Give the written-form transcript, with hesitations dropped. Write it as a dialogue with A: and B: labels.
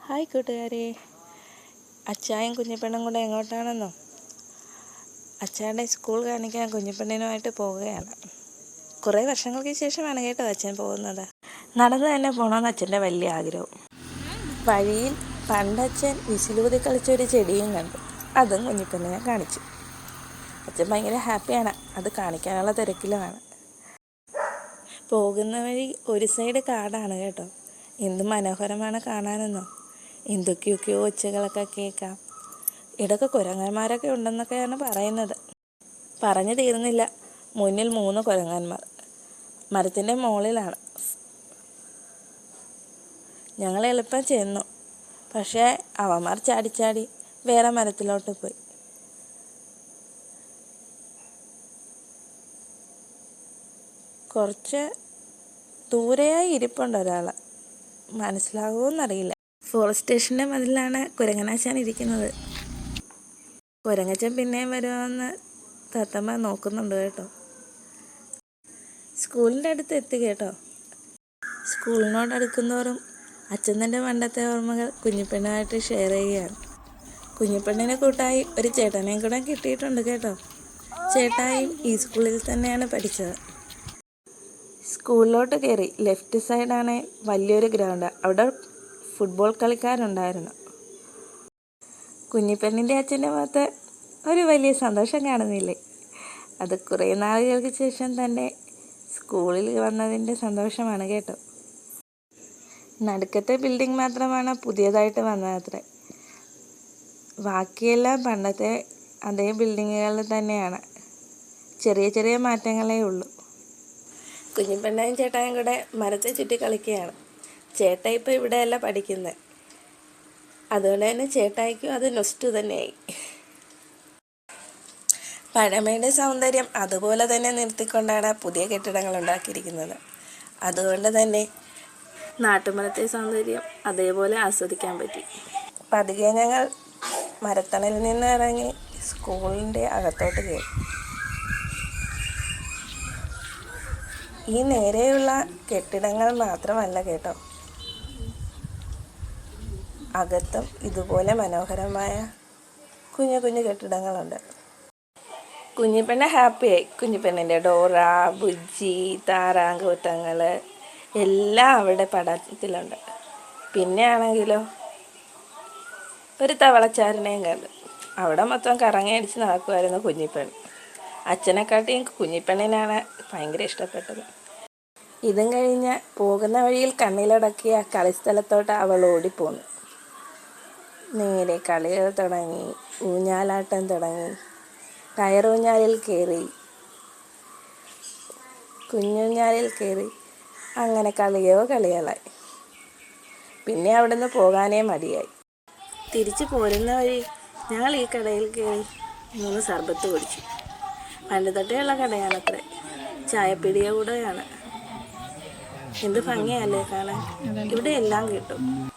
A: Hi കൂട്ടുകാരെ, അച്ചായും കുഞ്ഞിപ്പെണ്ണും കൂടെ എങ്ങോട്ടാണെന്നോ? അച്ചായുടെ school കാണിക്കാൻ കുഞ്ഞിപ്പെണ്ണിനുമായിട്ട് പോവുകയാണ്. കുറേ വർഷങ്ങൾക്ക് ശേഷമാണ് കേട്ടോ അച്ഛൻ പോകുന്നത്. നടന്നു തന്നെ പോകണമെന്ന് അച്ഛൻ്റെ വലിയ ആഗ്രഹം. വഴിയിൽ പണ്ടച്ഛൻ വിസിലൂതി കളിച്ചൊരു ചെടിയും കണ്ടു. അതും കുഞ്ഞിപ്പെണ്ണിനെ കാണിച്ചു. അച്ഛൻ ഭയങ്കര ഹാപ്പിയാണ്. അത് കാണിക്കാനുള്ള തിരക്കിലുമാണ്. പോകുന്ന വഴി ഒരു സൈഡ് കാടാണ് കേട്ടോ. എന്ത് മനോഹരമാണ് കാണാനെന്നോ. എന്തൊക്കെയൊക്കെയോ ഒച്ചകളൊക്കെ കേൾക്കാം. ഇടയ്ക്ക് കുരങ്ങന്മാരൊക്കെ ഉണ്ടെന്നൊക്കെയാണ് പറയുന്നത്. പറഞ്ഞു തീർന്നില്ല. മുന്നിൽ 3 കുരങ്ങന്മാർ മരത്തിൻ്റെ മുകളിലാണ്. ഞങ്ങൾ എളുപ്പം ചെന്നു. പക്ഷേ അവന്മാർ ചാടി വേറെ മരത്തിലോട്ട് പോയി. കുറച്ച് ദൂരെയായി ഇരിപ്പുണ്ട് ഒരാൾ. മനസ്സിലാകുമെന്നറിയില്ല. ഫോറസ്റ്റ് സ്റ്റേഷൻ്റെ മതിലാണ് കുരങ്ങനാശാൻ ഇരിക്കുന്നത്. കുരങ്ങച്ചൻ പിന്നെയും വരുമെന്ന് തത്തമ്മ നോക്കുന്നുണ്ട് കേട്ടോ. സ്കൂളിൻ്റെ അടുത്ത് എത്തി കേട്ടോ. സ്കൂളിനോടടുക്കുന്നതോറും അച്ഛൻ തൻ്റെ പണ്ടത്തെ ഓർമ്മകൾ കുഞ്ഞിപ്പെണ്ണുമായിട്ട് ഷെയർ ചെയ്യുകയാണ്. കുഞ്ഞിപ്പെണ്ണിനെ കൂട്ടായി ഒരു ചേട്ടനെയും കൂടെ കിട്ടിയിട്ടുണ്ട് കേട്ടോ. ചേട്ടായും ഈ സ്കൂളിൽ തന്നെയാണ് പഠിച്ചത്. സ്കൂളിലോട്ട് കയറി ലെഫ്റ്റ് സൈഡാണ് വലിയൊരു ഗ്രൗണ്ട്. അവിടെ ഫുട്ബോൾ കളിക്കാരുണ്ടായിരുന്നു. കുഞ്ഞിപ്പെണ്ണിൻ്റെ അച്ഛൻ്റെ മുഖത്ത് ഒരു വലിയ സന്തോഷം കാണുന്നില്ലേ? അത് കുറേ നാളുകൾക്ക് ശേഷം തന്നെ സ്കൂളിൽ വന്നതിൻ്റെ സന്തോഷമാണ് കേട്ടോ. നടുക്കത്തെ ബിൽഡിംഗ് മാത്രമാണ് പുതിയതായിട്ട് വന്നതത്രേ. ബാക്കിയെല്ലാം പണ്ടത്തെ അതേ ബിൽഡിങ്ങുകൾ തന്നെയാണ്. ചെറിയ മാറ്റങ്ങളേ ഉള്ളൂ. കുഞ്ഞിപ്പെണ്ണയും ചേട്ടായും കൂടെ മരത്തെ ചുറ്റി കളിക്കുകയാണ്. ചേട്ട ഇപ്പോൾ ഇവിടെയല്ല പഠിക്കുന്നത്. അതുകൊണ്ട് തന്നെ ചേട്ടായിക്കും അത് നൊസ്റ്റു തന്നെയായി. പഴമയുടെ സൗന്ദര്യം അതുപോലെ തന്നെ നിർത്തിക്കൊണ്ടാണ് പുതിയ കെട്ടിടങ്ങൾ ഉണ്ടാക്കിയിരിക്കുന്നത്. അതുകൊണ്ട് തന്നെ നാട്ടുമ്പുറത്തെ സൗന്ദര്യം അതേപോലെ ആസ്വദിക്കാൻ പറ്റി. പതുക്കെ ഞങ്ങൾ മരത്തണലിൽ നിന്ന് ഇറങ്ങി സ്കൂളിൻ്റെ അകത്തോട്ട് കയറി. ഈ നേരെയുള്ള കെട്ടിടങ്ങൾ മാത്രമല്ല കേട്ടോ, അകത്തും ഇതുപോലെ മനോഹരമായ കുഞ്ഞു കെട്ടിടങ്ങളുണ്ട്. കുഞ്ഞിപ്പെണ്ണ ഹാപ്പിയായി. കുഞ്ഞിപ്പെണ്ണിൻ്റെ ഡോറ, ബുജ്ജി, താറാങ്കൂട്ടങ്ങൾ എല്ലാം അവിടെ പടത്തിലുണ്ട്. പിന്നെ ആണെങ്കിലോ ഒരു തവളച്ചാരനെയും കണ്ടു. അവിടെ മൊത്തം കറങ്ങി അടിച്ച് നടക്കുമായിരുന്നു കുഞ്ഞിപ്പെണ്ണ്. അച്ഛനെക്കാട്ടിയും കുഞ്ഞിപ്പെണ്ണിനാണ് ഭയങ്കര ഇഷ്ടപ്പെട്ടത്. ഇതും കഴിഞ്ഞ് പോകുന്ന വഴിയിൽ കണ്ണിലടക്കിയ കളിസ്ഥലത്തോട്ട് അവൾ ഓടിപ്പോന്നു. നേരെ കളികൾ തുടങ്ങി. ഊഞ്ഞാലാട്ടം തുടങ്ങി. കയറൂഞ്ഞാലിൽ കയറി, കുഞ്ഞൂഞ്ഞാലിൽ കയറി. അങ്ങനെ കളികളായി. പിന്നെ അവിടെ നിന്ന് പോകാനേ മടിയായി. തിരിച്ചു പോരുന്ന വഴി ഞങ്ങൾ ഈ കടയിൽ കയറി 3 സർബത്ത് കുടിച്ചു. പണ്ട് തൊട്ടേയുള്ള കടയാണത്രേ. ചായപ്പീടിക കൂടെയാണ്. എന്ത് ഭംഗിയല്ലേ കാണാൻ. ഇവിടെ എല്ലാം കിട്ടും.